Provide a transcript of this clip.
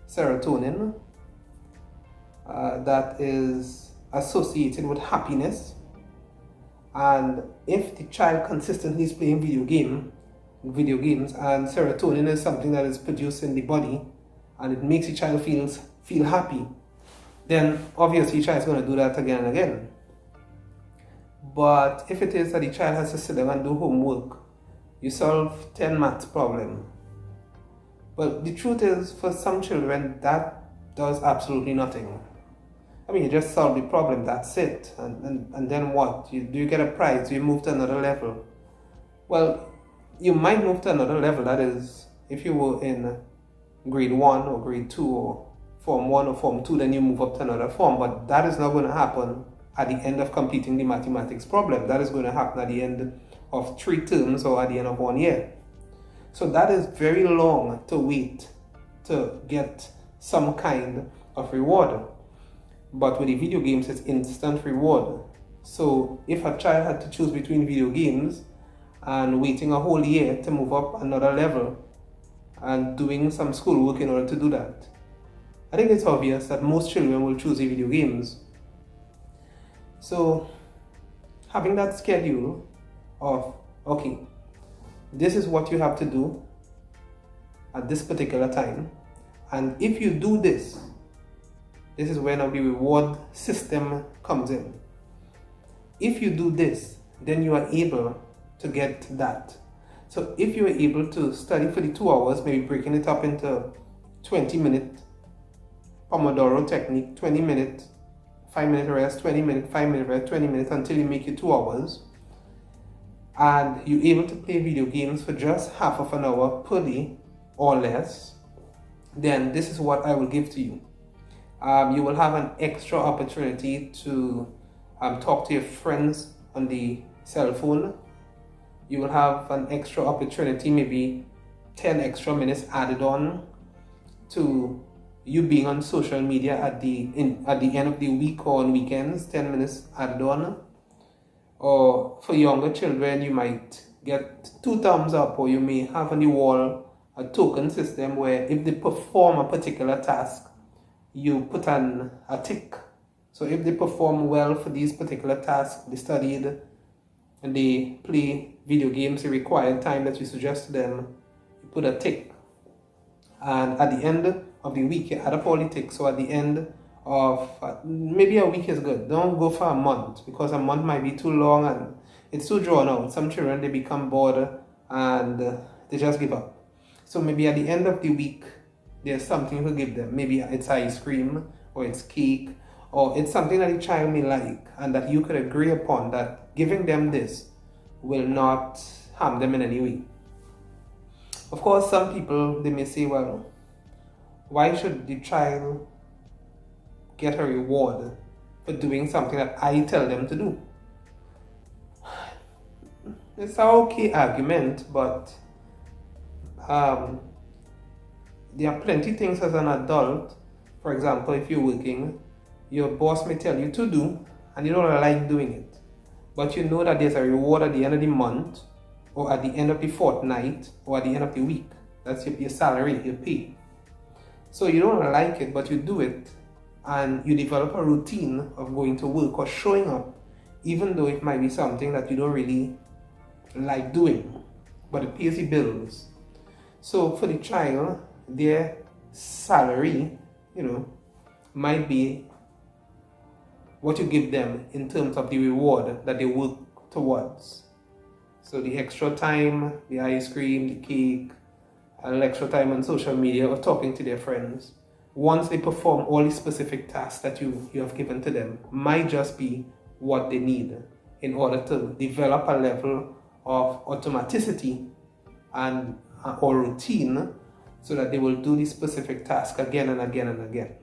serotonin that is associated with happiness. And if the child consistently is playing video games, and serotonin is something that is produced in the body, and it makes the child feel happy, then obviously the child is going to do that again and again. But if it is that the child has to sit down and do homework, you solve 10 maths problem. But the truth is, for some children, that does absolutely nothing. I mean, you just solve the problem, that's it. And then what? Do you get a prize? Do you move to another level? Well, you might move to another level. That is, if you were in grade 1 or grade 2 or form 1 or form 2, then you move up to another form. But that is not going to happen at the end of completing the mathematics problem. That is going to happen at the end of 3 terms or at the end of 1 year. So that is very long to wait to get some kind of reward. But with the video games, it's instant reward. So if a child had to choose between video games and waiting a whole year to move up another level and doing some schoolwork in order to do that, I think it's obvious that most children will choose the video games. So having that schedule of, okay, this is what you have to do at this particular time, and if you do this, this is when the reward system comes in. If you do this, then you are able to get that. So if you are able to study for the 2 hours, maybe breaking it up into 20-minute Pomodoro technique, 20 minutes, 5-minute rest, 20 minutes, 5-minute rest, 20 minutes, until you make it 2 hours, and you're able to play video games for just half of an hour per day or less, then this is what I will give to you. You will have an extra opportunity to talk to your friends on the cell phone. You will have an extra opportunity, maybe 10 extra minutes added on to you being on social media at the end of the week or on weekends, 10 minutes added on. Or for younger children, you might get 2 thumbs up, or you may have on the wall a token system where if they perform a particular task, you put a tick. So if they perform well for these particular tasks, they studied and they play video games the required time that you suggest to them, you put a tick. And at the end of the week, you add up all the ticks. So at the end of maybe a week is good. Don't go for a month, because a month might be too long and it's too drawn out. Some children, they become bored and they just give up. So maybe at the end of the week, there's something to give them. Maybe it's ice cream, or it's cake, or it's something that the child may like and that you could agree upon that giving them this will not harm them in any way. Of course, some people, they may say, well, why should the child get a reward for doing something that I tell them to do? It's an okay argument, but there are plenty things as an adult. For example, if you're working, your boss may tell you to do, and you don't like doing it. But you know that there's a reward at the end of the month, or at the end of the fortnight, or at the end of the week. That's your salary, your pay. So you don't like it, but you do it, and you develop a routine of going to work or showing up, even though it might be something that you don't really like doing, but it pays the bills. So for the child, their salary, might be what you give them in terms of the reward that they work towards. So the extra time, the ice cream, the cake, and extra time on social media or talking to their friends, once they perform all the specific tasks that you have given to them, might just be what they need in order to develop a level of automaticity and or routine, so that they will do the specific task again and again and again.